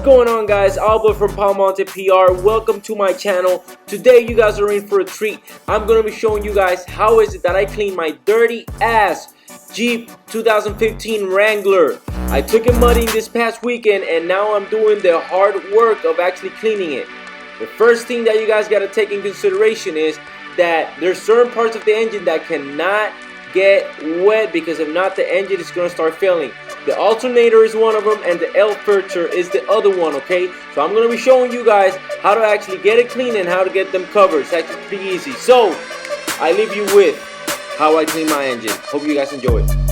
going on, guys? Alba from Monte PR. Welcome to my channel. Today you guys are in for a treat. I'm gonna be showing you guys how is it that I clean my dirty ass Jeep 2015 Wrangler. I took it mudding this past weekend and now I'm doing the hard work of actually cleaning it. The first thing that you guys got to take in consideration is that there's certain parts of the engine that cannot get wet, because if not, the engine is going to start failing. The alternator is one of them and the L filter is the other one, okay? So I'm going to be showing you guys how to actually get it clean and how to get them covered. It's actually pretty easy. So I leave you with how I clean my engine. Hope you guys enjoy it.